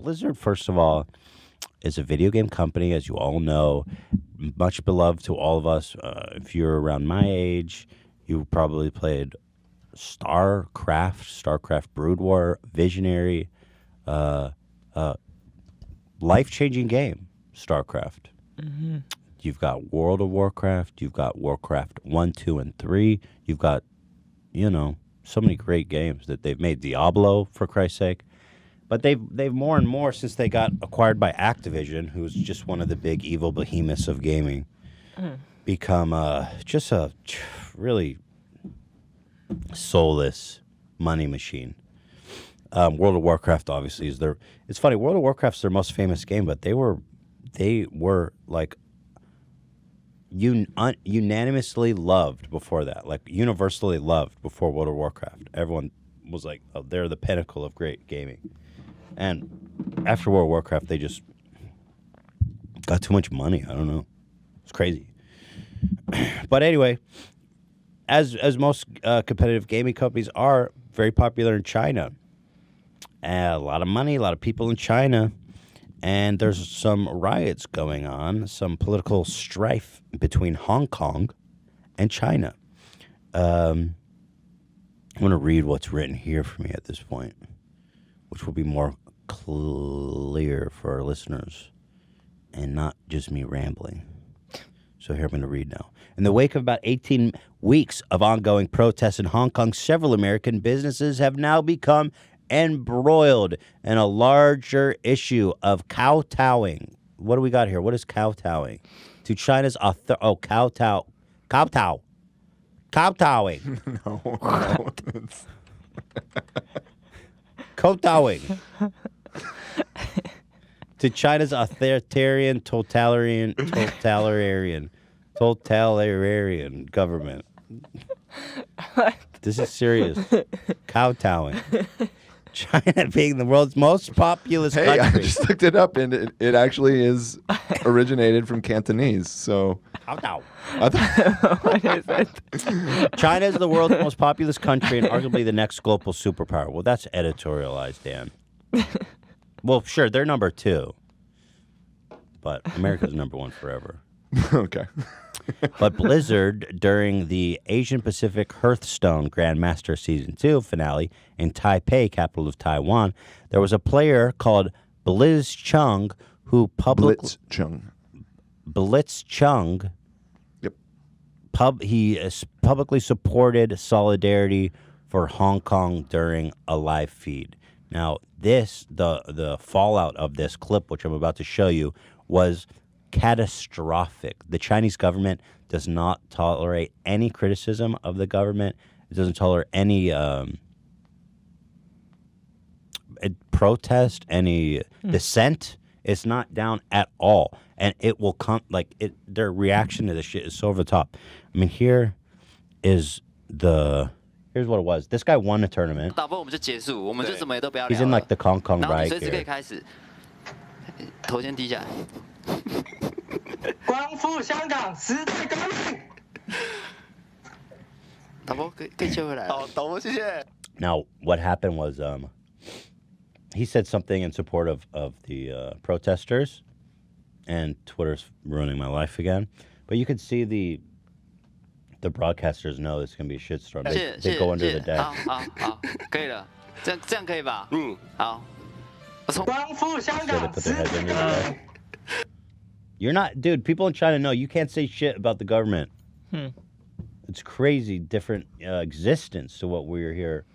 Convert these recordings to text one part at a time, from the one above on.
Blizzard, first of all, is a video game company, as you all know, much beloved to all of us. If you're around my age, you probably played StarCraft Brood War, visionary, life-changing game, StarCraft. Mm-hmm. You've got World of Warcraft. You've got Warcraft 1, 2, and 3. You've got, so many great games that they've made. Diablo, for Christ's sake. But they've more and more, since they got acquired by Activision, who's just one of the big evil behemoths of gaming, become just a really soulless money machine. World of Warcraft obviously is their. It's funny. World of Warcraft's their most famous game, but they were like unanimously loved before that, like universally loved before World of Warcraft. Everyone was like, oh, they're the pinnacle of great gaming. And after World of Warcraft, they just got too much money. I don't know. It's crazy. But anyway, as most competitive gaming companies are very popular in China. A lot of money, a lot of people in China. And there's some riots going on, some political strife between Hong Kong and China. I'm going to read what's written here for me at this point, which will be more clear for our listeners and not just me rambling. So here I'm going to read now. In the wake of about 18 weeks of ongoing protests in Hong Kong, several American businesses have now become embroiled in a larger issue of kowtowing. What do we got here? What is kowtowing? To China's kowtowing. No. Kowtowing to China's authoritarian, totalitarian government. This is serious. Kowtowing. China being the world's most populous country. I just looked it up, and it actually is originated from Cantonese. So, Kowtow. What is it? China is the world's most populous country and arguably the next global superpower. Well, that's editorialized, Dan. Well, sure, they're number 2. But America's number 1 forever. Okay. But Blizzard, during the Asian Pacific Hearthstone Grandmaster Season 2 finale in Taipei, capital of Taiwan, there was a player called Blitzchung who Blitzchung. Yep. He publicly supported solidarity for Hong Kong during a live feed. Now, the fallout of this clip, which I'm about to show you, was catastrophic. The Chinese government does not tolerate any criticism of the government. It doesn't tolerate any protest, any dissent. It's not down at all. And it will come, their reaction to this shit is so over the top. I mean, here's what it was. This guy won a tournament. He's in like the Hong Kong riot gear. 光复香港时代革命。导播可以切回来。好，导播谢谢。 Now, what happened was he said something in support of the protesters, and Twitter's ruining my life again. But you could see the broadcasters know it's going to be a shitstorm. They go under the deck. 好，可以了，这样可以吧？好。光复香 So they 港 put 时 their heads 代 under 革 the 命。 deck. Dude, people in China know you can't say shit about the government. It's crazy, different existence to what we're here,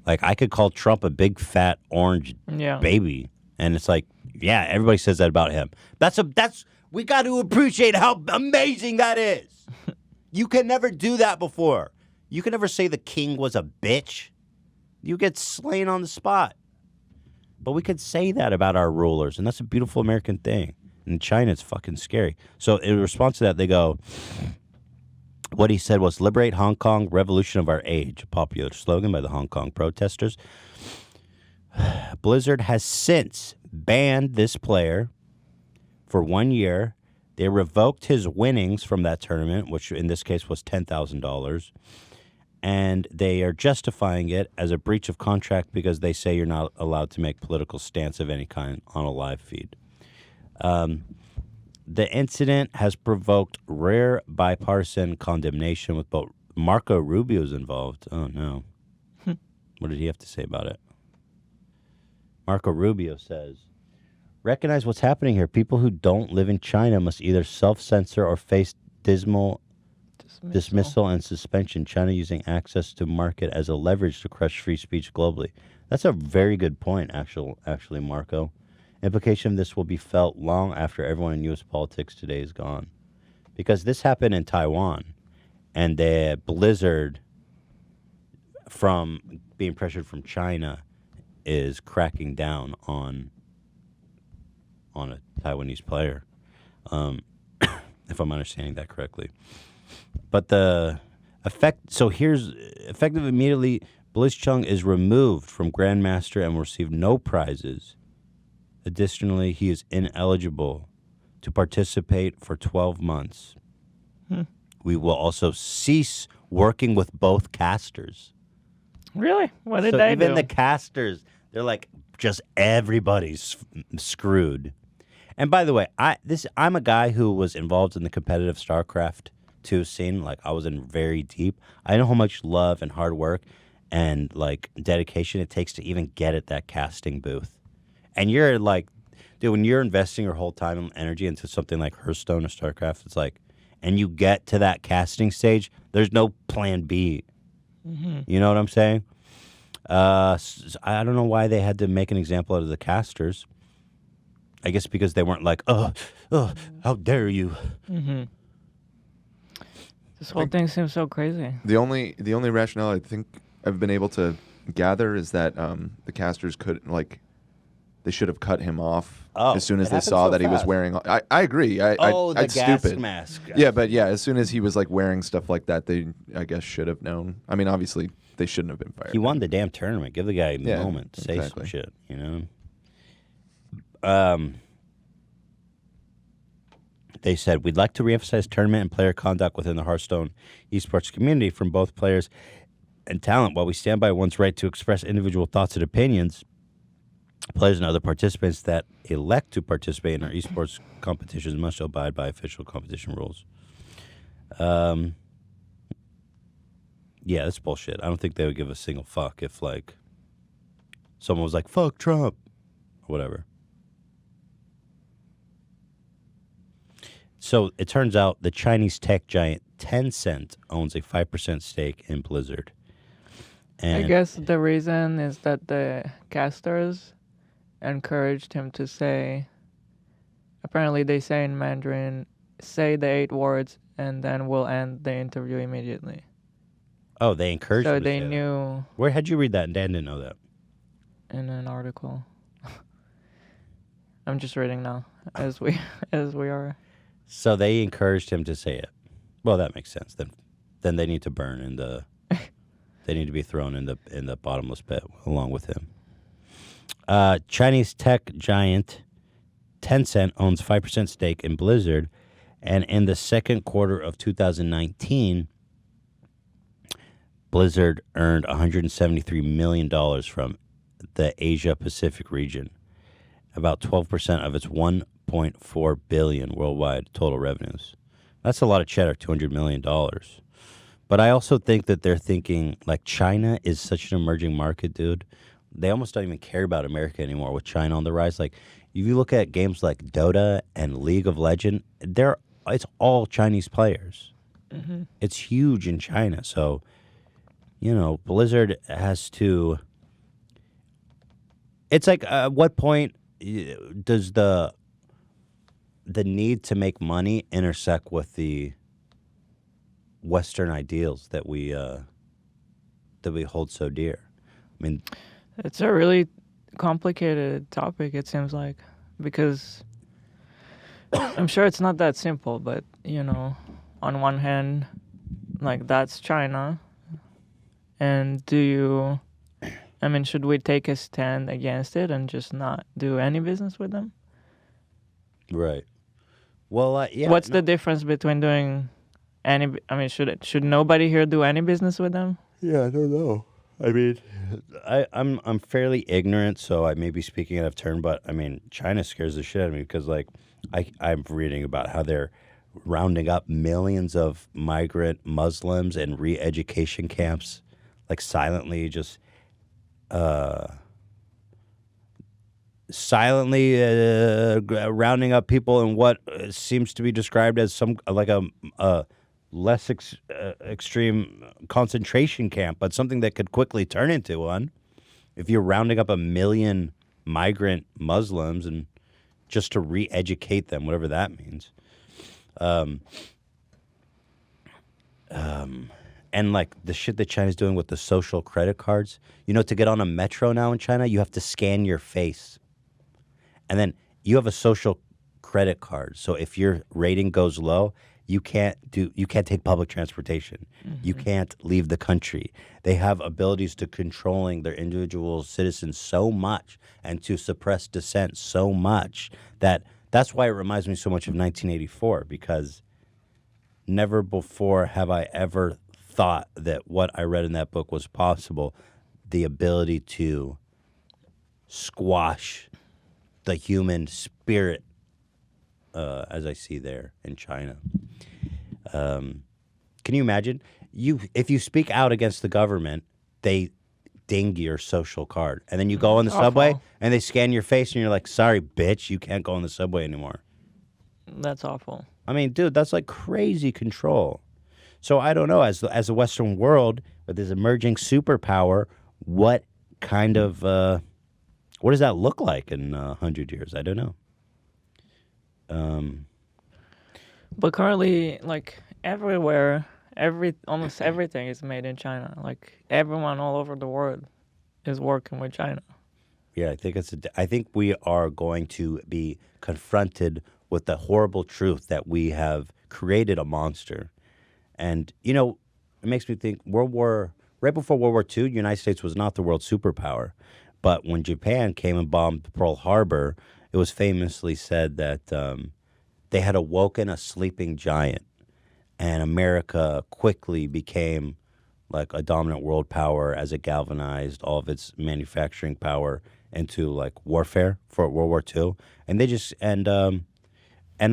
Like, I could call Trump a big, fat, orange baby. And it's like, yeah, everybody says that about him. We got to appreciate how amazing that is. You can never do that before. You can never say the king was a bitch. You get slain on the spot. But we could say that about our rulers, and that's a beautiful American thing. In China, it's fucking scary. So in response to that, they go, what he said was, liberate Hong Kong, revolution of our age, a popular slogan by the Hong Kong protesters. Blizzard has since banned this player for 1 year. They revoked his winnings from that tournament, which in this case was $10,000. and they are justifying it as a breach of contract because they say you're not allowed to make political stance of any kind on a live feed. The incident has provoked rare bipartisan condemnation with both Marco Rubio's involved. Oh, no. What did he have to say about it? Marco Rubio says, recognize what's happening here. People who don't live in China must either self-censor or face dismissal and suspension. China using access to market as a leverage to crush free speech globally. That's a very good point, actually, Marco. Implication of this will be felt long after everyone in U.S. politics today is gone. Because this happened in Taiwan, and the Blizzard, from being pressured from China, is cracking down on a Taiwanese player, if I'm understanding that correctly. But the effect, so here's effective immediately, Blitzchung is removed from Grandmaster and will receive no prizes. Additionally, he is ineligible to participate for 12 months. We will also cease working with both casters. Really? What did So they even do? the casters, they're like, just everybody's screwed. And by the way, I'm a guy who was involved in the competitive StarCraft 2 scene. Like, I was in very deep. I know how much love and hard work and like dedication it takes to even get at that casting booth. And you're like, dude, when you're investing your whole time and energy into something like Hearthstone or StarCraft, it's like, and you get to that casting stage, there's no plan B. You know what I'm saying? I don't know why they had to make an example out of the casters. I guess because they weren't like, how dare you? This whole thing seems so crazy. The only rationale I think I've been able to gather is that the casters they should have cut him off as soon as it they happened saw so that he was fast. wearing. I agree. The I'd gas stupid. mask. Yeah, but yeah, as soon as he was like wearing stuff like that, they I guess should have known. I mean, obviously they shouldn't have been fired. He won the damn tournament. Give the guy a Yeah, moment to say some exactly. shit, you know? They said, we'd like to reemphasize tournament and player conduct within the Hearthstone esports community from both players and talent. While we stand by one's right to express individual thoughts and opinions, players and other participants that elect to participate in our esports competitions must abide by official competition rules. Yeah, that's bullshit. I don't think they would give a single fuck if, like, someone was like, fuck Trump, or whatever. So it turns out the Chinese tech giant Tencent owns a 5% stake in Blizzard. And I guess the reason is that the casters encouraged him to say, apparently they say in Mandarin, say the 8 words and then we'll end the interview immediately. Oh, they encouraged So him to they say that. knew Where had you read that? Dan didn't know that. in an article. I'm just reading now as we are. So they encouraged him to say it. Well, that makes sense. Then they need to burn in the. They need to be thrown in the bottomless pit along with him. Chinese tech giant Tencent owns 5% stake in Blizzard, and in the second quarter of 2019, Blizzard earned $173 million from the Asia Pacific region, about 12% of its $1.4 billion worldwide total revenues. That's a lot of cheddar, $200 million. But I also think that they're thinking, like, China is such an emerging market, dude. They almost don't even care about America anymore with China on the rise. Like, if you look at games like Dota and League of Legends, it's all Chinese players. It's huge in China. So, you know, Blizzard has to... It's like, at what point does the need to make money intersect with the Western ideals that we hold so dear? I mean, It's a really complicated topic, it seems like, because I'm sure it's not that simple, but, you know, on one hand, like, that's China, and should we take a stand against it and just not do any business with them? right. Well, yeah. What's the difference between doing should nobody here do any business with them? Yeah, I don't know. I mean, I'm fairly ignorant, so I may be speaking out of turn, but I mean, China scares the shit out of me because like I'm reading about how they're rounding up millions of migrant Muslims in re-education camps, like silently rounding up people in what seems to be described as some like a less extreme concentration camp, but something that could quickly turn into one if you're rounding up 1 million migrant Muslims and just to re-educate them, whatever that means. And like the shit that China's doing with the social credit cards, to get on a metro now in China, you have to scan your face. And then you have a social credit card. So if your rating goes low, you can't take public transportation. You can't leave the country. They have abilities to controlling their individual citizens so much and to suppress dissent so much that's why it reminds me so much of 1984, because never before have I ever thought that what I read in that book was possible. The ability to squash the human spirit, as I see there in China. Can you imagine? If you speak out against the government, they ding your social card. And then you go on the subway and they scan your face and you're like, sorry, bitch, you can't go on the subway anymore. That's awful. I mean, dude, that's like crazy control. So I don't know, as the Western world with this emerging superpower, what kind of what does that look like in 100 years? I don't know. But currently, like everywhere, almost everything is made in China. Like everyone all over the world is working with China. Yeah, I think we are going to be confronted with the horrible truth that we have created a monster. And it makes me think right before World War II, the United States was not the world superpower. But when Japan came and bombed Pearl Harbor, it was famously said that they had awoken a sleeping giant, and America quickly became like a dominant world power as it galvanized all of its manufacturing power into like warfare for World War II. And they just and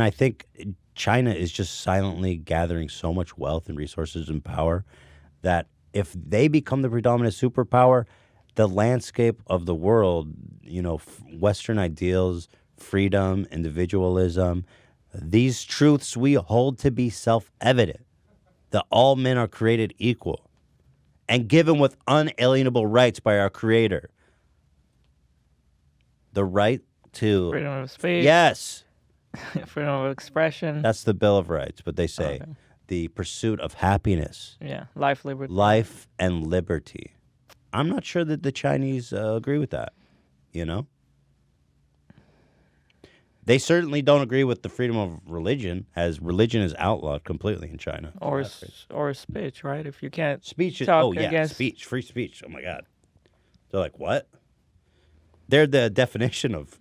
I think China is just silently gathering so much wealth and resources and power that if they become the predominant superpower, the landscape of the world, Western ideals, freedom, individualism, these truths we hold to be self-evident, that all men are created equal and given with unalienable rights by our Creator. The right to Freedom of speech. Yes. Freedom of expression. That's the Bill of Rights, but they say the pursuit of happiness. Yeah, life, liberty. Life and liberty. I'm not sure that the Chinese agree with that, They certainly don't agree with the freedom of religion, as religion is outlawed completely in China. Or speech, right? If you can't speech talk against... speech, free speech. Oh my God. They're like, what? They're the definition of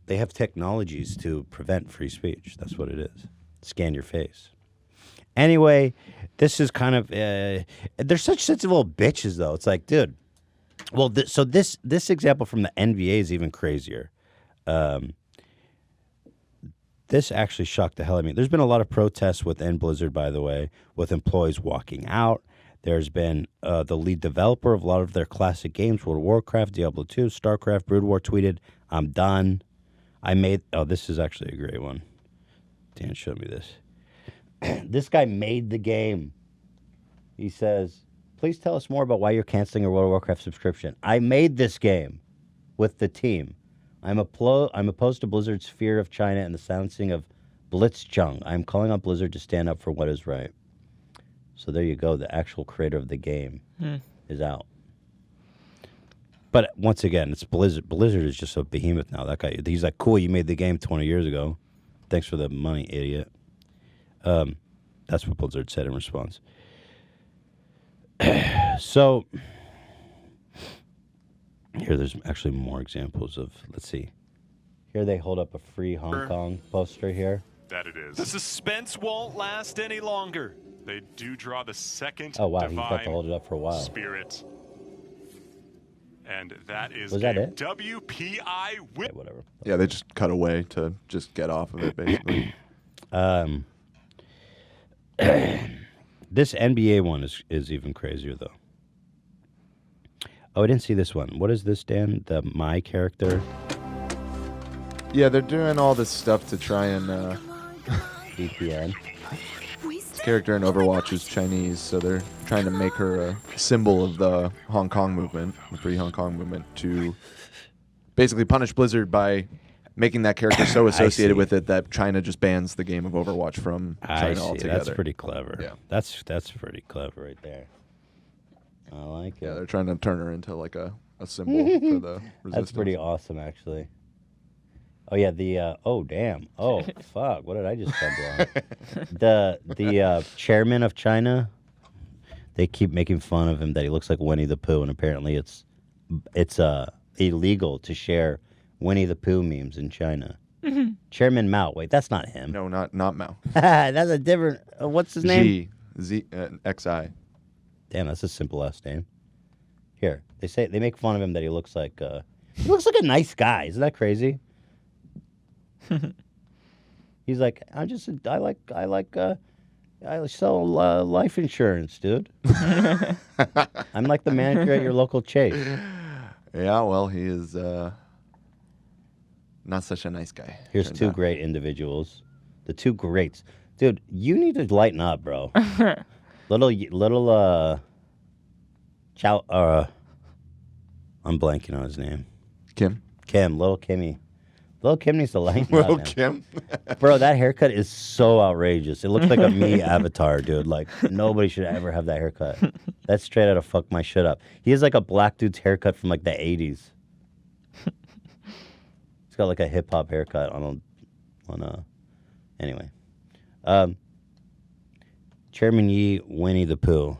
they have technologies to prevent free speech. That's what it is. Scan your face. Anyway, this is kind of they're such sensitive little bitches, though. It's like, dude. Well, so this example from the NBA is even crazier. This actually shocked the hell out of me. There's been a lot of protests within Blizzard, by the way, with employees walking out. There's been the lead developer of a lot of their classic games, World of Warcraft, Diablo 2, StarCraft, Brood War, tweeted, "I'm done. This is actually a great one. Dan showed me this. This guy made the game. He says, please tell us more about why you're canceling your World of Warcraft subscription. I made this game with the team. I'm opposed to Blizzard's fear of China and the silencing of Blitzchung. I'm calling on Blizzard to stand up for what is right." So there you go. The actual creator of the game is out. But once again, it's Blizzard. Blizzard is just a behemoth now. That guy, he's like, cool, you made the game 20 years ago. Thanks for the money, idiot. That's what Blizzard said in response. So here, there's actually more examples of, let's see. Here they hold up a free Hong Kong poster here. that it is. The suspense won't last any longer. They do draw the second Oh, wow. He's got to divine hold it up for a while. spirit. And that is Was that game it? WPI win. Okay, whatever. Yeah, they just cut away to just get off of it, basically. This NBA one is even crazier, though. Oh, I didn't see this one. What is this, Dan? The My character? Yeah, they're doing all this stuff to try and... VPN. This character in Overwatch is Chinese, so they're trying to make her a symbol of the Hong Kong movement, the Free Hong Kong movement, to basically punish Blizzard by making that character so associated see. with it that China just bans the game of Overwatch from I China see. altogether. That's pretty clever. Yeah. That's pretty clever right there. I like it. Yeah, they're trying to turn her into like a symbol for the resistance. That's pretty awesome, actually. Oh yeah, oh damn, oh fuck, what did I just stumble on? The chairman of China, they keep making fun of him that he looks like Winnie the Pooh, and apparently it's illegal to share Winnie the Pooh memes in China. Chairman Mao, wait, that's not him. No, not Mao. That's a different. What's his name? XI. Damn, that's a simple ass name. Here, they make fun of him that he looks like a nice guy. Isn't that crazy? He's like, I sell life insurance, dude. I'm like the manager at your local Chase. Yeah, well, he is not such a nice guy. Here's two great individuals. The two greats. Dude, you need to lighten up, bro. little Chow I'm blanking on his name. Kim, little Kimmy. Little Kim needs to lighten Little up, man. Kim. Bro, that haircut is so outrageous. It looks like a me avatar, dude. Like, nobody should ever have that haircut. That's straight out of fuck my shit up. He has like a black dude's haircut from like the 80s. He's got like a hip hop haircut anyway. Chairman Yi, Winnie the Pooh.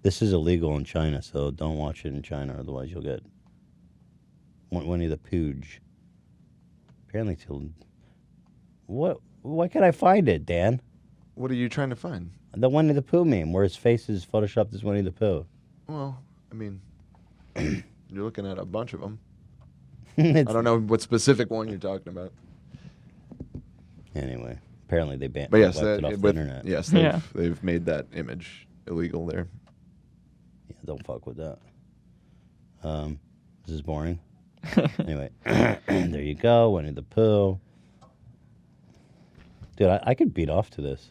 This is illegal in China, so don't watch it in China, otherwise you'll get Winnie the Pooge. Apparently, why can't I find it, Dan? What are you trying to find? The Winnie the Pooh meme, where his face is photoshopped as Winnie the Pooh. Well, I mean, you're looking at a bunch of them. I don't know what specific one you're talking about. Anyway, apparently they But yes, wiped it off the internet. yes, they've made that image illegal there. Yeah, don't fuck with that. This is boring. Anyway, there you go, Winnie the Pooh. Dude, I could beat off to this.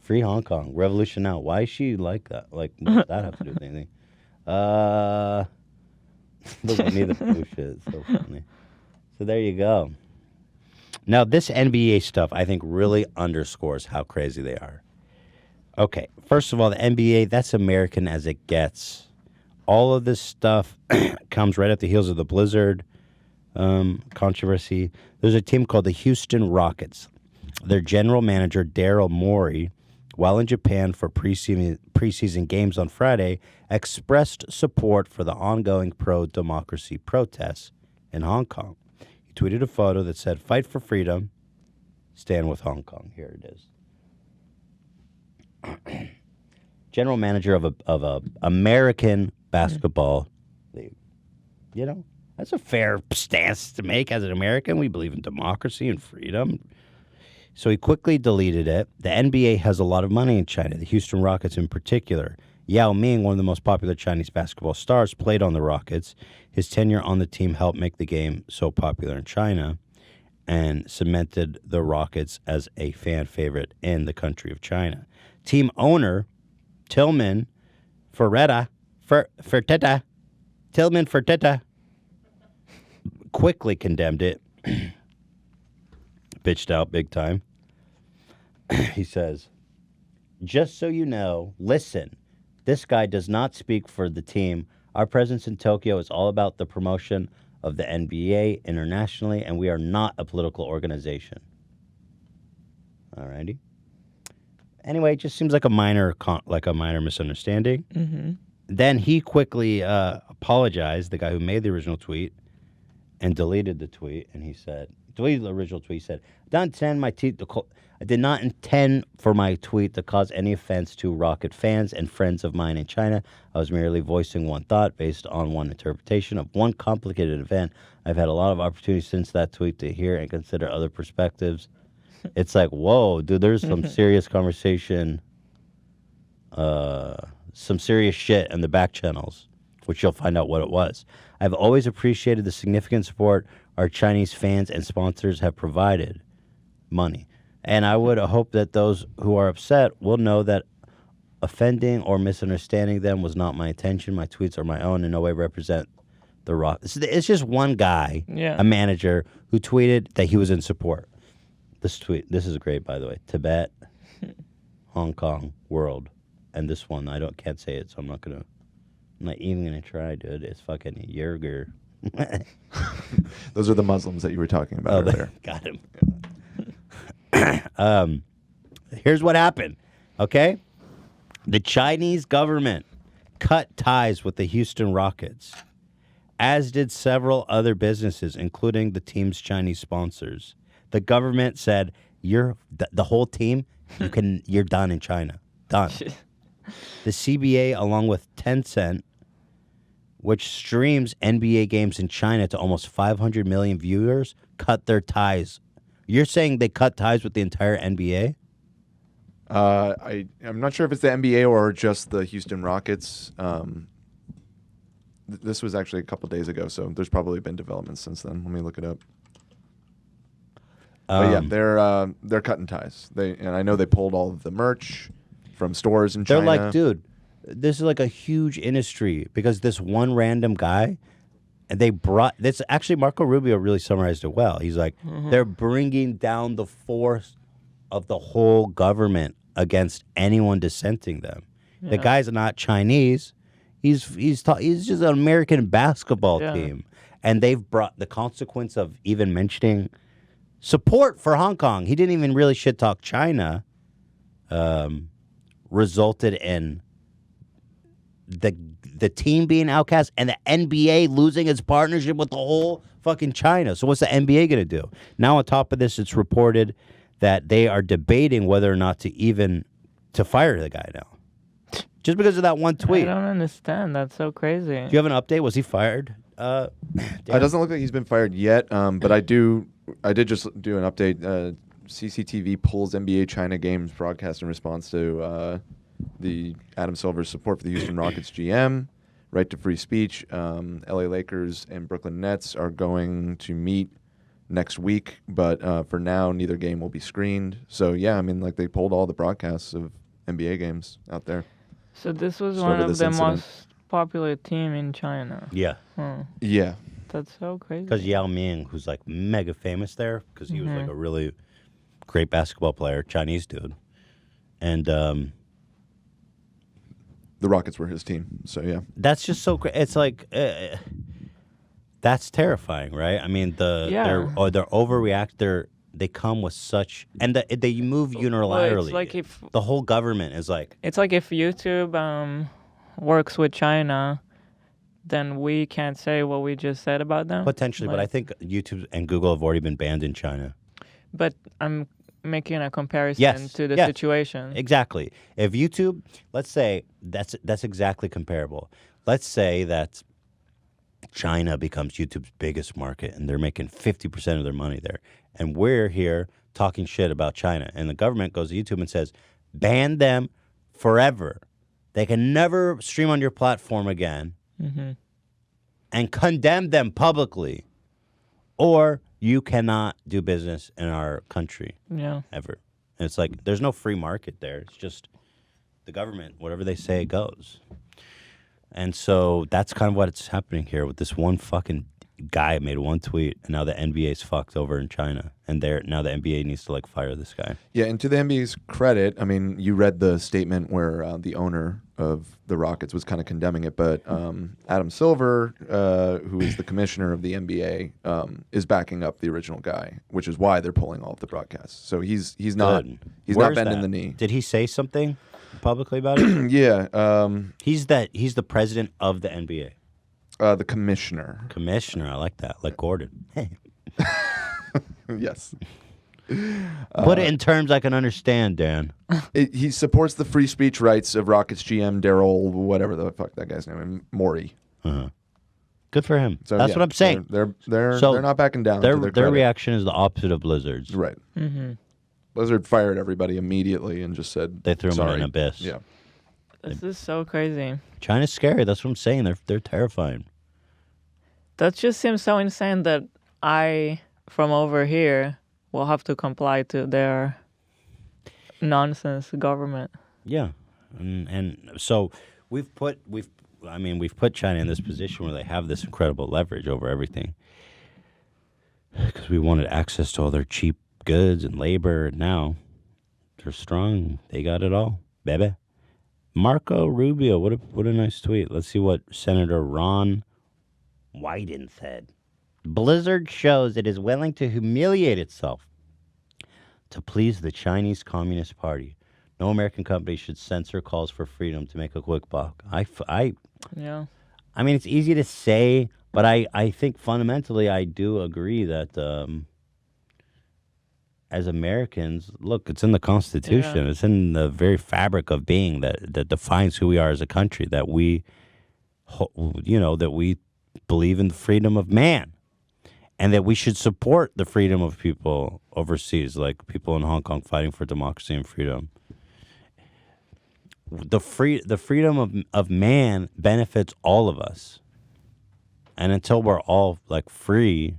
Free Hong Kong, Revolution Now. Why is she like that? Like, what does that have to do with anything? The Winnie the Pooh shit is so funny. So there you go. Now, this NBA stuff, I think, really underscores how crazy they are. Okay, first of all, the NBA, that's American as it gets. All of this stuff comes right at the heels of the Blizzard controversy. There's a team called the Houston Rockets. Their general manager, Daryl Morey, while in Japan for preseason games on Friday, expressed support for the ongoing pro-democracy protests in Hong Kong. He tweeted a photo that said, "Fight for freedom, stand with Hong Kong." Here it is. General manager of a American basketball league. You know, that's a fair stance to make as an American. We believe in democracy and freedom. So he quickly deleted it. The NBA has a lot of money in China, the Houston Rockets in particular. Yao Ming, one of the most popular Chinese basketball stars, played on the Rockets. His tenure on the team helped make the game so popular in China and cemented the Rockets as a fan favorite in the country of China. Team owner Tillman Fertitta quickly condemned it. Bitched out big time. He says, "Just so you know, listen, this guy does not speak for the team. Our presence in Tokyo is all about the promotion of the NBA internationally, and we are not a political organization." Alrighty. Anyway, it just seems like a minor misunderstanding. Mm-hmm. Then he quickly apologized, the guy who made the original tweet, and deleted the tweet. And he said, The original tweet said, I did not intend for my tweet to cause any offense to Rocket fans and friends of mine in China. I was merely voicing one thought based on one interpretation of one complicated event. I've had a lot of opportunities since that tweet to hear and consider other perspectives. It's like, whoa, dude, there's some serious conversation, some serious shit in the back channels, which you'll find out what it was. I've always appreciated the significant support our Chinese fans and sponsors have provided. Money. And I would hope that those who are upset will know that offending or misunderstanding them was not my intention. My tweets are my own and no way represent the Rock. It's just one guy, a manager, who tweeted that he was in support. This is great, by the way. Tibet, Hong Kong, world. And this one, can't say it, so I'm not even gonna try, dude. It's fucking Yerger. Those are the Muslims that you were talking about earlier. Got him. Here's what happened, okay? The Chinese government cut ties with the Houston Rockets, as did several other businesses, including the team's Chinese sponsors. The government said, the whole team, you're done in China. Done. The CBA, along with Tencent, which streams NBA games in China to almost 500 million viewers, cut their ties. You're saying they cut ties with the entire NBA? I'm not sure if it's the NBA or just the Houston Rockets. This was actually a couple days ago, so there's probably been developments since then. Let me look it up. But yeah, they're cutting ties. And I know they pulled all of the merch from stores in China. They're like, dude, this is like a huge industry because this one random guy. And they brought this. Actually, Marco Rubio really summarized it well. He's like, they're bringing down the force of the whole government against anyone dissenting them. Yeah. The guy's not Chinese. He's just an American basketball team, and they've brought the consequence of even mentioning support for Hong Kong. He didn't even really shit talk China. Resulted in the team being outcast and the NBA losing its partnership with the whole fucking China. So what's the NBA going to do? Now on top of this, it's reported that they are debating whether or not to fire the guy now. Just because of that one tweet. I don't understand. That's so crazy. Do you have an update? Was he fired? It doesn't look like he's been fired yet, but I did just do an update. CCTV pulls NBA China games broadcast in response to the Adam Silver's support for the Houston Rockets GM, right to free speech. LA Lakers and Brooklyn Nets are going to meet next week, but for now, neither game will be screened. So yeah, I mean, like they pulled all the broadcasts of NBA games out there. So this was one of the most popular team in China. Yeah. Yeah. That's so crazy. Because Yao Ming, who's like mega famous there, because he was like a really great basketball player, Chinese dude, and the Rockets were his team. So yeah, that's just so great. It's like that's terrifying, right? I mean, they're overreact. They come with such, and they move unilaterally. It's like if the whole government is like, it's like if YouTube works with China, then we can't say what we just said about them. Potentially, but I think YouTube and Google have already been banned in China. But I'm making a comparison to the situation. Exactly. If YouTube, let's say that's exactly comparable. Let's say that China becomes YouTube's biggest market and they're making 50% of their money there. And we're here talking shit about China. And the government goes to YouTube and says, ban them forever. They can never stream on your platform again. And condemn them publicly. Or you cannot do business in our country ever. And it's like, there's no free market there. It's just the government, whatever they say goes. And so that's kind of what's happening here with this one fucking guy made one tweet, and now the NBA's fucked over in China. And now the NBA needs to like fire this guy. Yeah, and to the NBA's credit, I mean, you read the statement where the owner of the Rockets was kind of condemning it, but Adam Silver, who is the commissioner of the NBA, is backing up the original guy, which is why they're pulling all of the broadcasts. So he's not bending the knee. Did he say something publicly about it? Yeah, he's the president of the NBA. The commissioner. Commissioner, I like that. Like Gordon. Hey. Yes. Put it in terms I can understand, Dan. He supports the free speech rights of Rockets GM Daryl, whatever the fuck that guy's name is, Morey. Good for him. So That's yeah, what I'm saying. They're So not backing down. Their to their credit. reaction is the opposite of Blizzard's. Right. Mm-hmm. Blizzard fired everybody immediately and just said They threw him in sorry. an abyss. Yeah. This is so crazy. China's scary. That's what I'm saying. They're terrifying. That just seems so insane that I, from over here, will have to comply to their nonsense government. Yeah, and so we've put China in this position where they have this incredible leverage over everything because we wanted access to all their cheap goods and labor. And now they're strong. They got it all, baby. Marco Rubio, what a nice tweet. Let's see what Senator Ron Wyden said. Blizzard shows it is willing to humiliate itself to please the Chinese Communist Party. No American company should censor calls for freedom to make a quick buck. Yeah. I mean, it's easy to say, but I think fundamentally I do agree that as Americans, look, it's in the Constitution. Yeah. It's in the very fabric of being that defines who we are as a country, that we, that we believe in the freedom of man and that we should support the freedom of people overseas, like people in Hong Kong fighting for democracy and freedom. The freedom of man benefits all of us. And until we're all like free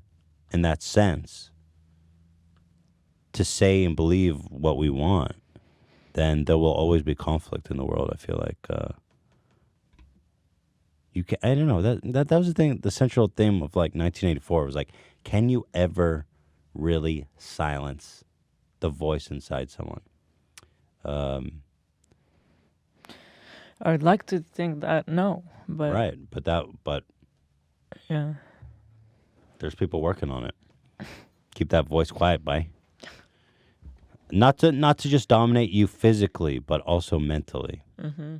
in that sense to say and believe what we want, then there will always be conflict in the world. I feel like I don't know, that was the thing, the central theme of like 1984 was like, can you ever really silence the voice inside someone? I'd like to think that no, but Right, but yeah. there's people working on it. Keep that voice quiet, bye. Not to just dominate you physically, but also mentally. Mm-hmm.